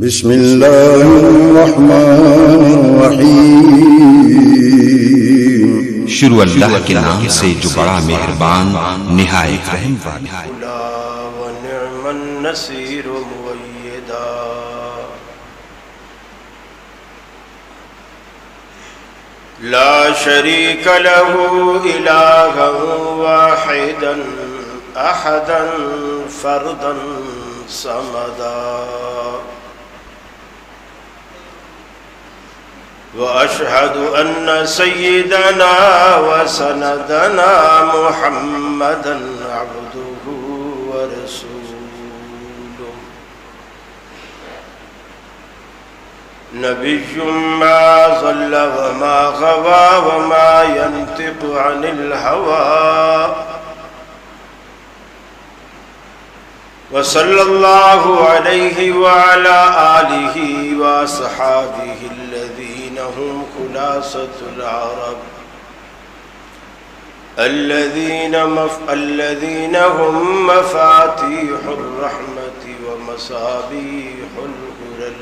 بسم اللہ الرحمن الرحیم۔ شروع اللہ کے نام سے جو بڑا مہربان نہایت رحم والا۔ ونعم النصیر مؤیدا۔ لا شریک له الہا واحدا احدا فردا صمدا۔ وأشهد أن سيدنا وسندنا محمدا عبده ورسوله، نبي ما ضل وما غوى وما ينطق عن الهوى، وصلى الله عليه وعلى آله وصحابه الذين هم خلاصة العرب، الذين هم مفاتيح الرحمة ومصابيح الهدى.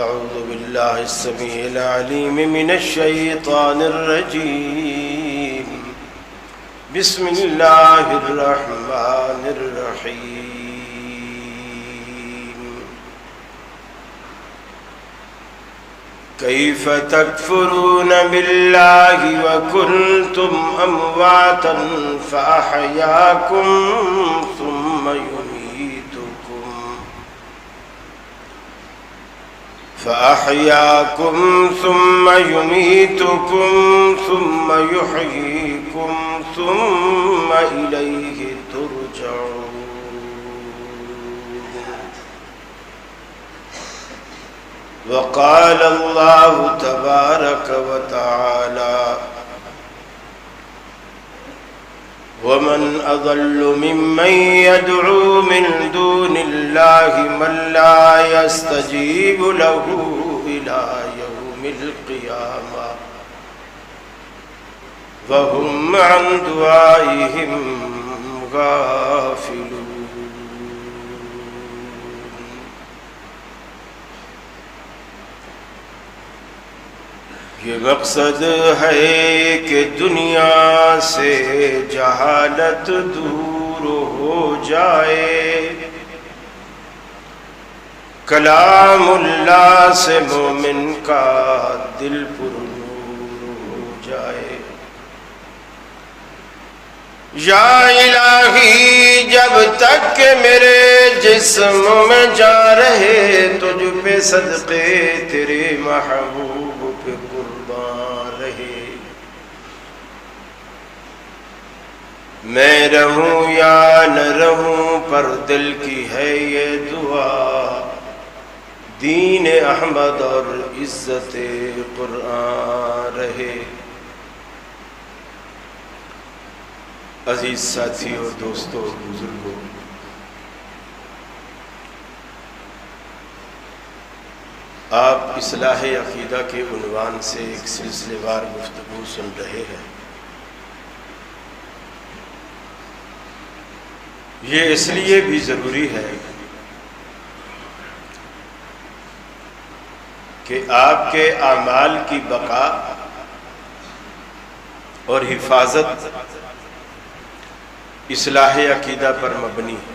أعوذ بالله السميع العليم من الشيطان الرجيم. بسم اللہ الرحمن الرحیم. کیف تکفرون باللہ وکنتم امواتا فاحیاکم ثم يميتكم ثم يحييكم ثم إليه ترجعون. وقال الله تبارك وتعالى: ومن أضل ممن يدعو من دون الله من لا يستجيب له إلى يوم القيامة وهم عن دعائهم غافلون. یہ مقصد ہے کہ دنیا سے جہالت دور ہو جائے، کلام اللہ سے مومن کا دل پر نور ہو جائے. یا الہی جب تک کہ میرے جسم میں جا رہے تجھ پہ صدقے تیرے محبوب پہ قربان رہے. میں رہوں یا نہ رہوں پر دل کی ہے یہ دعا، دین احمد اور عزت قرآن رہے. عزیز ساتھیوں اور دوستوں اور بزرگوں، آپ اصلاح عقیدہ کے عنوان سے ایک سلسلے وار گفتگو سن رہے ہیں. یہ اس لیے بھی ضروری ہے کہ آپ کے اعمال کی بقا اور حفاظت اصلاح عقیدہ پر مبنی ہے.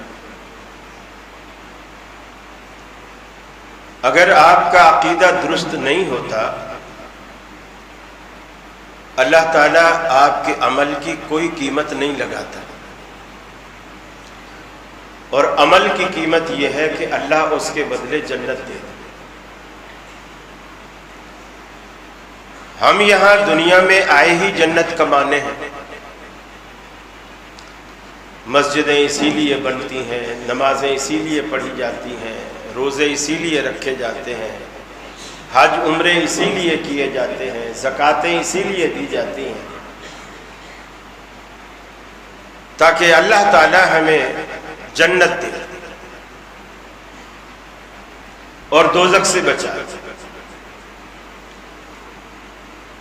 اگر آپ کا عقیدہ درست نہیں ہوتا، اللہ تعالیٰ آپ کے عمل کی کوئی قیمت نہیں لگاتا. اور عمل کی قیمت یہ ہے کہ اللہ اس کے بدلے جنت دے. ہم یہاں دنیا میں آئے ہی جنت کمانے ہیں. مسجدیں اسی لیے بنتی ہیں، نمازیں اسی لیے پڑھی جاتی ہیں، روزے اسی لیے رکھے جاتے ہیں، حج عمرے اسی لیے کیے جاتے ہیں، زکاتیں اسی لیے دی جاتی ہیں تاکہ اللہ تعالی ہمیں جنت دے اور دوزخ سے بچائے.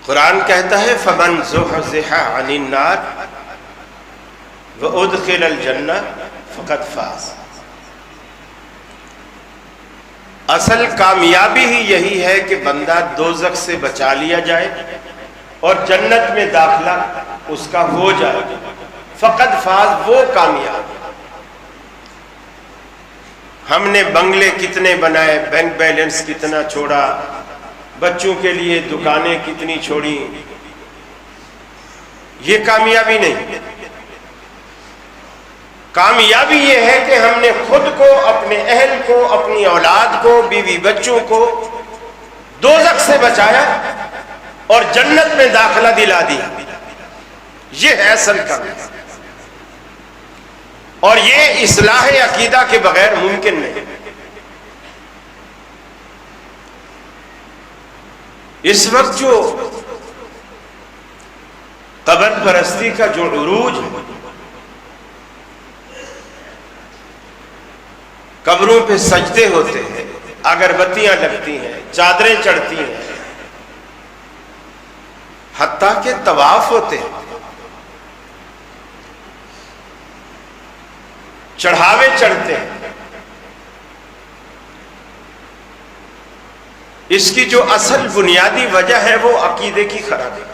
قرآن کہتا ہے فَمَنْ زُحْزِحَ عَنِ النَّارِ وَأُدْخِلَ الْجَنَّةَ فَقَدْ فَازَ. اصل کامیابی ہی یہی ہے کہ بندہ دوزخ سے بچا لیا جائے اور جنت میں داخلہ اس کا ہو جائے، فقط فاز وہ کامیاب۔ ہم نے بنگلے کتنے بنائے، بینک بیلنس کتنا چھوڑا، بچوں کے لیے دکانیں کتنی چھوڑی، یہ کامیابی نہیں۔ کامیابی یہ ہے کہ ہم نے خود کو، اپنے اہل کو، اپنی اولاد کو، بیوی بچوں کو دوزخ سے بچایا اور جنت میں داخلہ دلا دیا، یہ ہے اصل کامیابی۔ اور یہ اصلاح عقیدہ کے بغیر ممکن نہیں۔ اس وقت جو قبر پرستی کا جو عروج ہے، قبروں پہ سجدے ہوتے ہیں، اگربتیاں لگتی ہیں، چادریں چڑھتی ہیں، حتیٰ کہ طواف ہوتے ہیں، چڑھاوے چڑھتے ہیں۔ اس کی جو اصل بنیادی وجہ ہے وہ عقیدے کی خرابی۔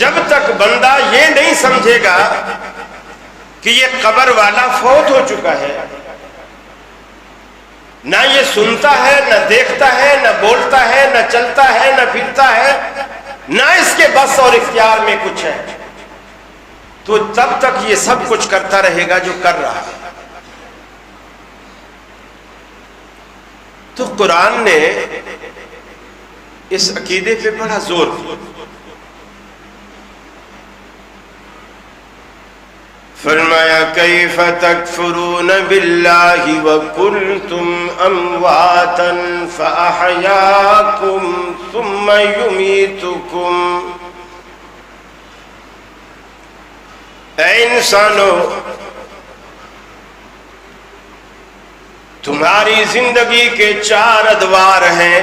جب تک بندہ یہ نہیں سمجھے گا کہ یہ قبر والا فوت ہو چکا ہے، نہ یہ سنتا ہے، نہ دیکھتا ہے، نہ بولتا ہے، نہ چلتا ہے، نہ پھرتا ہے، نہ اس کے بس اور اختیار میں کچھ ہے، تو تب تک یہ سب کچھ کرتا رہے گا جو کر رہا ہے۔ تو قرآن نے اس عقیدے پہ بڑا زور دیا۔ فرمایا کیف تکفرون باللہ وکنتم امواتا فاحیاکم ثم یمیتکم۔ اے انسانو، تمہاری زندگی کے 4 ادوار ہیں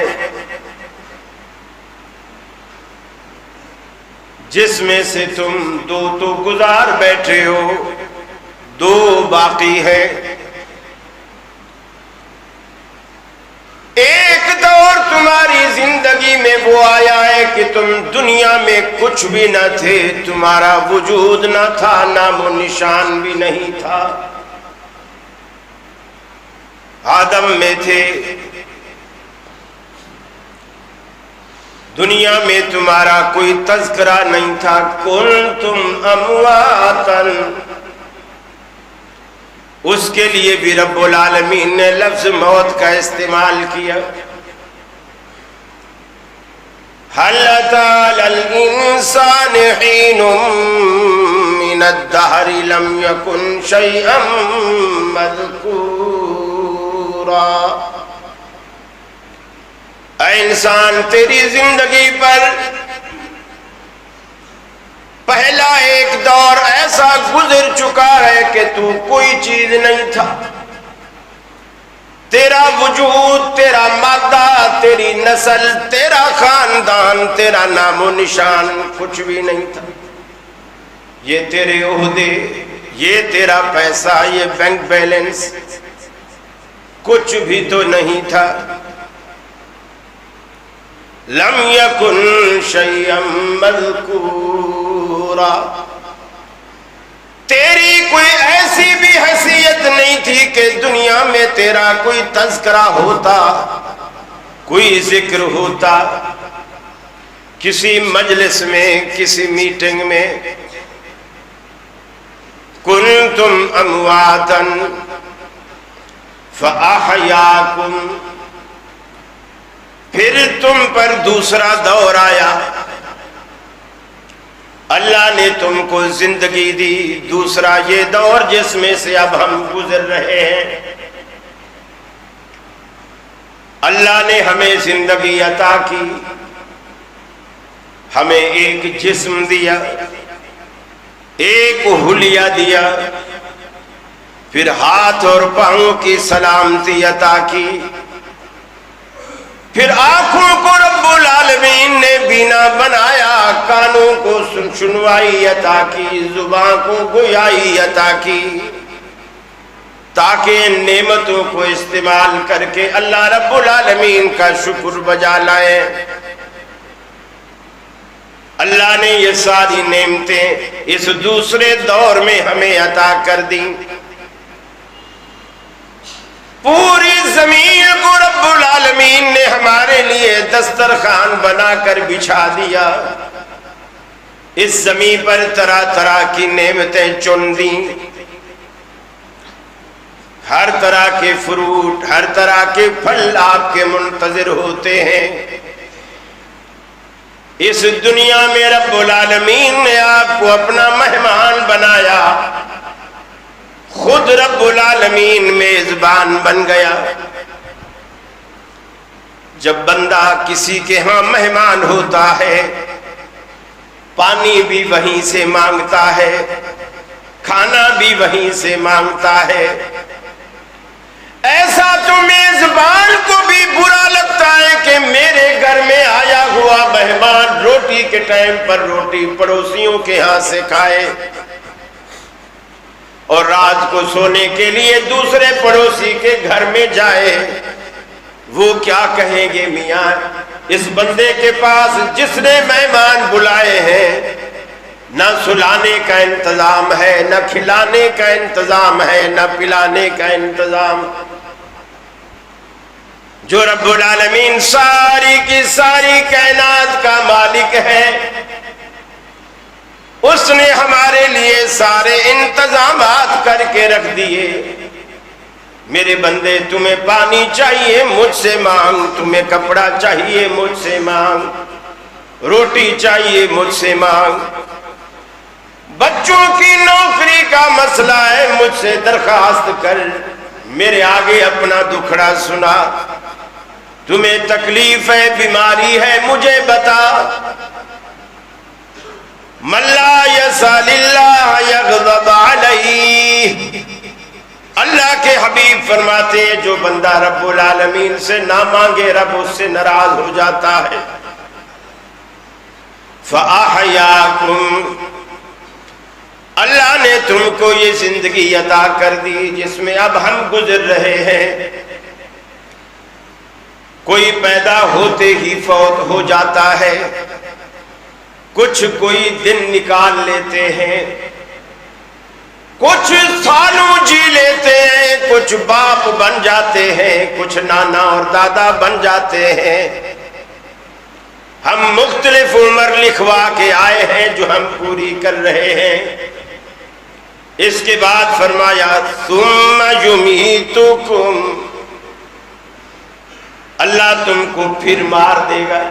جس میں سے تم 2 تو گزار بیٹھے ہو، 2 باقی ہے۔ ایک دور تمہاری زندگی میں وہ آیا ہے کہ تم دنیا میں کچھ بھی نہ تھے، تمہارا وجود نہ تھا، نام و نشان بھی نہیں تھا، آدم میں تھے۔ دنیا میں تمہارا کوئی تذکرہ نہیں تھا، کنتم امواتن۔ اس کے لیے بھی رب العالمین نے لفظ موت کا استعمال کیا۔ هل أتى على الإنسان حين من الدهر لم يكن شيئا مذكورا۔ اے انسان، تیری زندگی پر پہلا ایک دور ایسا گزر چکا ہے کہ تو کوئی چیز نہیں تھا، تیرا وجود، تیرا مادہ، تیری نسل، تیرا خاندان، تیرا نام و نشان کچھ بھی نہیں تھا۔ یہ تیرے عہدے، یہ تیرا پیسہ، یہ بینک بیلنس کچھ بھی تو نہیں تھا۔ لم یکن شیئا مذکورا۔ تیری کوئی ایسی بھی حیثیت نہیں تھی کہ دنیا میں تیرا کوئی تذکرہ ہوتا، کوئی ذکر ہوتا، کسی مجلس میں، کسی میٹنگ میں۔ کنتم امواتا فاحیاکم۔ پھر تم پر دوسرا دور آیا، اللہ نے تم کو زندگی دی، دوسرا یہ دور جس میں سے اب ہم گزر رہے ہیں۔ اللہ نے ہمیں زندگی عطا کی، ہمیں ایک جسم دیا، ایک حلیہ دیا، پھر ہاتھ اور پاؤں کی سلامتی عطا کی، پھر آنکھوں کو رب العالمین نے بینا بنایا، کانوں کو سنوائی عطا کی، زبان کو گویائی عطا کی، تاکہ ان نعمتوں کو استعمال کر کے اللہ رب العالمین کا شکر بجا لائیں۔ اللہ نے یہ ساری نعمتیں اس دوسرے دور میں ہمیں عطا کر دیں۔ پوری زمین کو رب العالمین نے ہمارے لیے دسترخوان بنا کر بچھا دیا، اس زمین پر طرح طرح کی نعمتیں چن دیں، ہر طرح کے فروٹ، ہر طرح کے پھل آپ کے منتظر ہوتے ہیں۔ اس دنیا میں رب العالمین نے آپ کو اپنا مہمان بنایا، خود رب العالمین میزبان بن گیا۔ جب بندہ کسی کے ہاں مہمان ہوتا ہے، پانی بھی وہیں سے مانگتا ہے، کھانا بھی وہیں سے مانگتا ہے۔ ایسا تو میزبان کو بھی برا لگتا ہے کہ میرے گھر میں آیا ہوا مہمان روٹی کے ٹائم پر روٹی پڑوسیوں کے ہاں سے کھائے اور رات کو سونے کے لیے دوسرے پڑوسی کے گھر میں جائے۔ وہ کیا کہیں گے، میاں اس بندے کے پاس جس نے مہمان بلائے ہیں نہ سلانے کا انتظام ہے، نہ کھلانے کا انتظام ہے، نہ پلانے کا انتظام۔ جو رب العالمین ساری کی ساری کائنات کا مالک ہے، اس نے ہمارے لیے سارے انتظامات کر کے رکھ دیے۔ میرے بندے، تمہیں پانی چاہیے مجھ سے مانگ، تمہیں کپڑا چاہیے مجھ سے مانگ، روٹی چاہیے مجھ سے مانگ، بچوں کی نوکری کا مسئلہ ہے مجھ سے درخواست کر، میرے آگے اپنا دکھڑا سنا، تمہیں تکلیف ہے، بیماری ہے، مجھے بتا۔ من لا یسأل اللہ یغضب علیہ، اللہ کے حبیب فرماتے ہیں جو بندہ رب العالمین سے نہ مانگے رب اس سے ناراض ہو جاتا ہے۔ فَأَحْيَاكُمْ، اللہ نے تم کو یہ زندگی عطا کر دی جس میں اب ہم گزر رہے ہیں۔ کوئی پیدا ہوتے ہی فوت ہو جاتا ہے، کچھ کوئی دن نکال لیتے ہیں، کچھ سالوں جی لیتے ہیں، کچھ باپ بن جاتے ہیں، کچھ نانا اور دادا بن جاتے ہیں۔ ہم مختلف عمر لکھوا کے آئے ہیں جو ہم پوری کر رہے ہیں۔ اس کے بعد فرمایا ثم یمیتکم، اللہ تم کو پھر مار دے گا،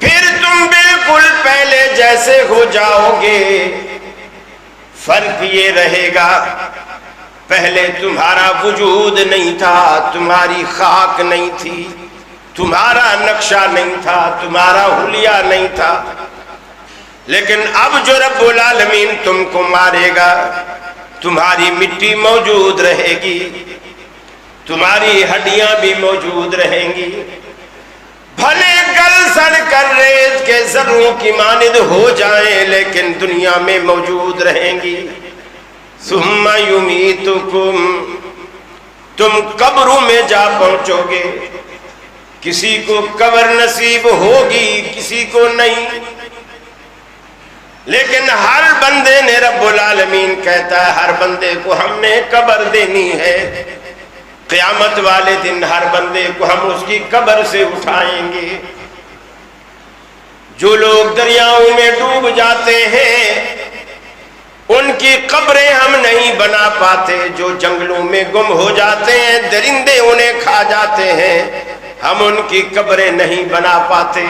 پھر تم بالکل پہلے جیسے ہو جاؤ گے۔ فرق یہ رہے گا، پہلے تمہارا وجود نہیں تھا، تمہاری خاک نہیں تھی، تمہارا نقشہ نہیں تھا، تمہارا حلیہ نہیں تھا، لیکن اب جو رب العالمین تم کو مارے گا، تمہاری مٹی موجود رہے گی، تمہاری ہڈیاں بھی موجود رہیں گی، بھلے گل سڑ کر ریت کے ذروں کی مانند ہو جائیں لیکن دنیا میں موجود رہیں گی۔ ثم یمیتکم، تم قبروں میں جا پہنچو گے، کسی کو قبر نصیب ہوگی کسی کو نہیں، لیکن ہر بندے نے رب العالمین کہتا ہے ہر بندے کو ہم نے قبر دینی ہے۔ قیامت والے دن ہر بندے کو ہم اس کی قبر سے اٹھائیں گے۔ جو لوگ دریاؤں میں ڈوب جاتے ہیں ان کی قبریں ہم نہیں بنا پاتے، جو جنگلوں میں گم ہو جاتے ہیں درندے انہیں کھا جاتے ہیں، ہم ان کی قبریں نہیں بنا پاتے۔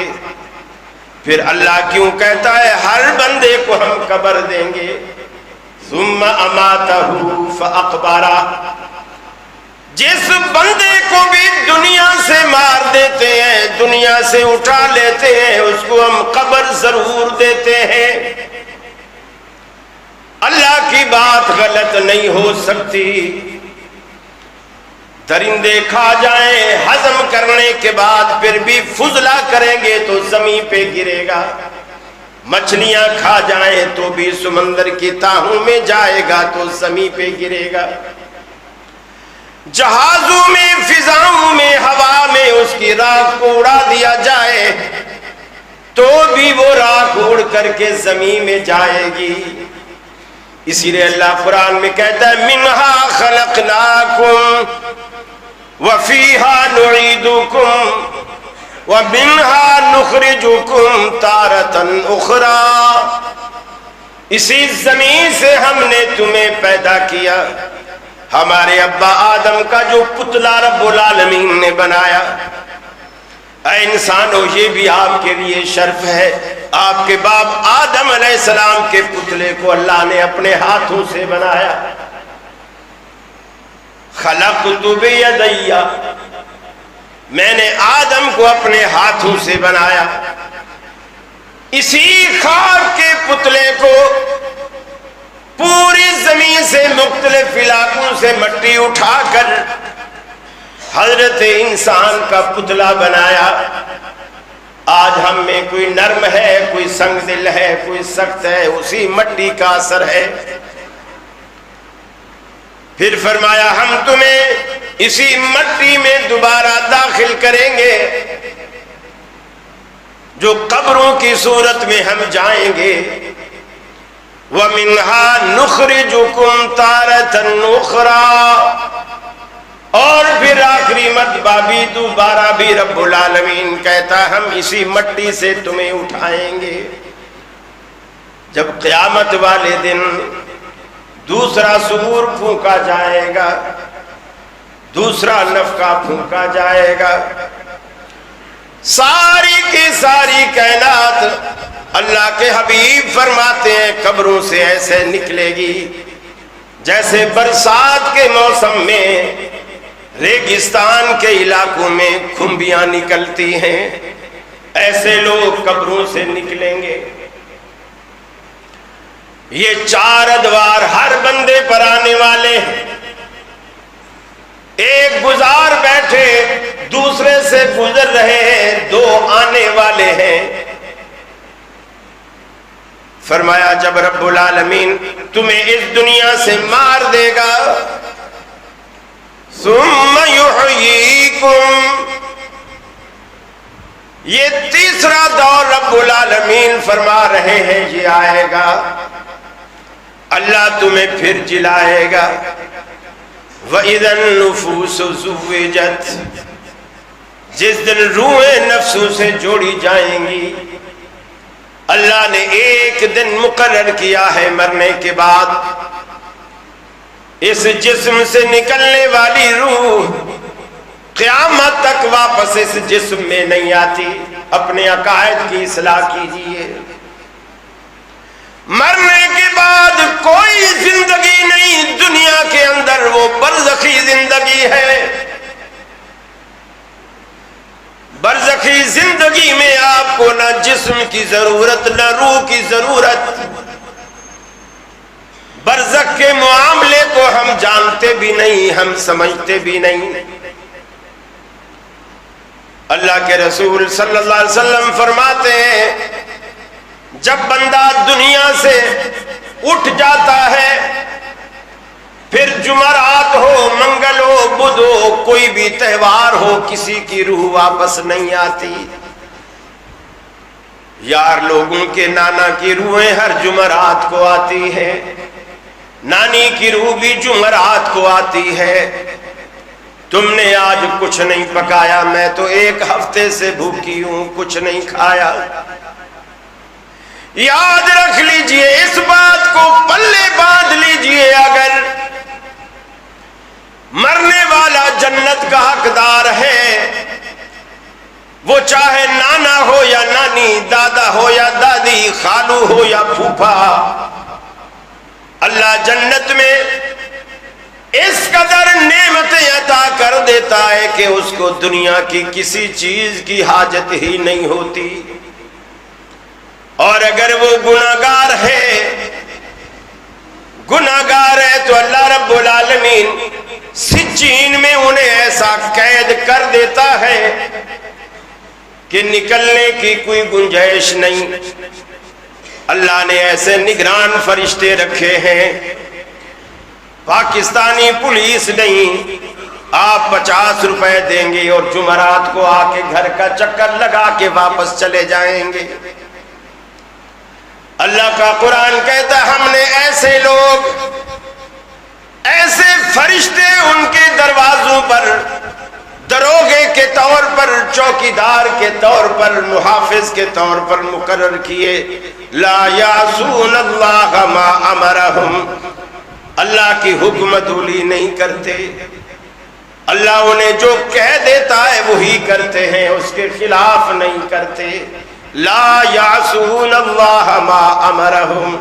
پھر اللہ کیوں کہتا ہے ہر بندے کو ہم قبر دیں گے؟ ثم اماتہ فاقبرہ، جس بندے کو بھی دنیا سے مار دیتے ہیں، دنیا سے اٹھا لیتے ہیں، اس کو ہم قبر ضرور دیتے ہیں۔ اللہ کی بات غلط نہیں ہو سکتی۔ درندے کھا جائیں، ہضم کرنے کے بعد پھر بھی فضلہ کریں گے تو زمین پہ گرے گا، مچھلیاں کھا جائیں تو بھی سمندر کی تاہوں میں جائے گا تو زمین پہ گرے گا، جہازوں میں، فضاؤں میں، ہوا میں اس کی راکھ کو اڑا دیا جائے تو بھی وہ راکھ اڑ کر کے زمین میں جائے گی۔ اسی لیے اللہ قرآن میں کہتا ہے منہا خلقناکم وفیہا نعیدکم ومنہا نخرجکم تارۃ اخری، اسی زمین سے ہم نے تمہیں پیدا کیا۔ ہمارے ابا آدم کا جو پتلا رب العالمین نے بنایا، اے انسانوں یہ بھی آپ کے لیے شرف ہے، آپ کے باپ آدم علیہ السلام کے پتلے کو اللہ نے اپنے ہاتھوں سے بنایا۔ خلقت بیدی، میں نے آدم کو اپنے ہاتھوں سے بنایا۔ اسی خاک کے پتلے کو پوری زمین سے مختلف علاقوں سے مٹی اٹھا کر حضرت انسان کا پتلا بنایا۔ آج ہم میں کوئی نرم ہے، کوئی سنگ دل ہے، کوئی سخت ہے، اسی مٹی کا اثر ہے۔ پھر فرمایا ہم تمہیں اسی مٹی میں دوبارہ داخل کریں گے، جو قبروں کی صورت میں ہم جائیں گے۔ وَمِنْهَا نُخْرِجُكُمْ تَارَةً أُخْرَى، اور پھر آخری مرتبہ بھی دوبارہ بھی رب العالمین کہتا ہم اسی مٹی سے تمہیں اٹھائیں گے۔ جب قیامت والے دن دوسرا سور پھونکا جائے گا، دوسرا نفخہ پھونکا جائے گا، ساری کی ساری کائنات اللہ کے حبیب فرماتے ہیں قبروں سے ایسے نکلے گی جیسے برسات کے موسم میں ریگستان کے علاقوں میں کھمبیاں نکلتی ہیں، ایسے لوگ قبروں سے نکلیں گے۔ یہ چار ادوار ہر بندے پر آنے والے ہیں۔ ایک گزار بیٹھے، دوسرے سے گزر رہے ہیں، دو آنے والے ہیں۔ فرمایا جب رب العالمین تمہیں اس دنیا سے مار دے گا، ثم یحییکم، یہ تیسرا دور رب العالمین فرما رہے ہیں یہ آئے گا، اللہ تمہیں پھر جلائے گا۔ وَإِذَا النُّفُوسُ زُوِّجَتْ، جس دن روحیں نفسوں سے جوڑی جائیں گی، اللہ نے ایک دن مقرر کیا ہے مرنے کے بعد اس جسم سے نکلنے والی روح قیامت تک واپس اس جسم میں نہیں آتی۔ اپنے عقائد کی اصلاح کیجیے۔ مرنے کے بعد کوئی زندگی نہیں، دنیا کے اندر وہ برزخی زندگی ہے۔ برزخی زندگی میں آپ کو نہ جسم کی ضرورت، نہ روح کی ضرورت۔ برزخ کے معاملے کو ہم جانتے بھی نہیں، ہم سمجھتے بھی نہیں۔ اللہ کے رسول صلی اللہ علیہ وسلم فرماتے ہیں جب بندہ دنیا سے اٹھ جاتا ہے، پھر جمعرات ہو، منگل ہو، بدھ ہو، کوئی بھی تہوار ہو، کسی کی روح واپس نہیں آتی۔ یار لوگوں کے نانا کی روحیں ہر جمعرات کو آتی ہے، نانی کی روح بھی جمعرات کو آتی ہے۔ تم نے آج کچھ نہیں پکایا، میں تو ایک ہفتے سے بھوکی ہوں، کچھ نہیں کھایا۔ یاد رکھ لیجئے، اس بات کو پلے باندھ لیجئے، اگر مرنے والا جنت کا حقدار ہے، وہ چاہے نانا ہو یا نانی، دادا ہو یا دادی، خالو ہو یا پھوپھا، اللہ جنت میں اس قدر نعمتیں عطا کر دیتا ہے کہ اس کو دنیا کی کسی چیز کی حاجت ہی نہیں ہوتی۔ اور اگر وہ گناہگار ہے تو اللہ رب العالمین سجین میں انہیں ایسا قید کر دیتا ہے کہ نکلنے کی کوئی گنجائش نہیں۔ اللہ نے ایسے نگران فرشتے رکھے ہیں، پاکستانی پولیس نہیں، آپ 50 روپے دیں گے اور جمعرات کو آ کے گھر کا چکر لگا کے واپس چلے جائیں گے۔ اللہ کا قرآن کہتا ہے ہم نے ایسے لوگ، ایسے فرشتے ان کے دروازوں پر دروگے کے طور پر، چوکیدار کے طور پر، محافظ کے طور پر مقرر کیے۔ لا یعصون اللہ ما امرہم، اللہ کی حکم عدولی نہیں کرتے، اللہ انہیں جو کہہ دیتا ہے وہی کرتے ہیں، اس کے خلاف نہیں کرتے۔ لا یعصون اللہ ما امرہم۔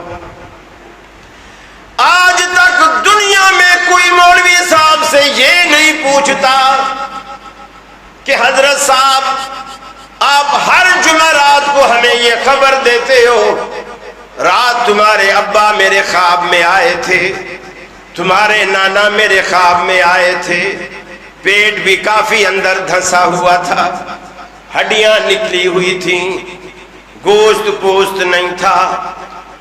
آج تک دنیا میں کوئی مولوی صاحب سے یہ نہیں پوچھتا کہ حضرت صاحب آپ ہر جمعرات کو ہمیں یہ خبر دیتے ہو، رات تمہارے ابا میرے خواب میں آئے تھے، تمہارے نانا میرے خواب میں آئے تھے، پیٹ بھی کافی اندر دھنسا ہوا تھا، ہڈیاں نکلی ہوئی تھیں، گوشت پوست نہیں تھا،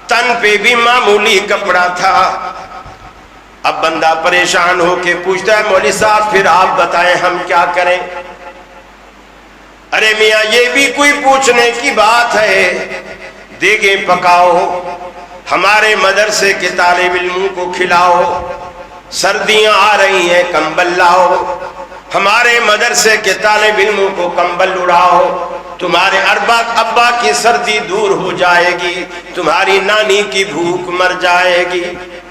تن پہ بھی معمولی کپڑا تھا۔ اب بندہ پریشان ہو کے پوچھتا ہے مولوی صاحب پھر آپ بتائیں ہم کیا کریں؟ ارے میاں یہ بھی کوئی پوچھنے کی بات ہے؟ دیگیں پکاؤ، ہمارے مدرسے کے طالب علموں کو کھلاؤ، سردیاں آ رہی ہیں کمبل لاؤ، ہمارے مدرسے کے طالب علموں کو کمبل اڑاؤ، تمہارے ابا کی سردی دور ہو جائے گی، تمہاری نانی کی بھوک مر جائے گی۔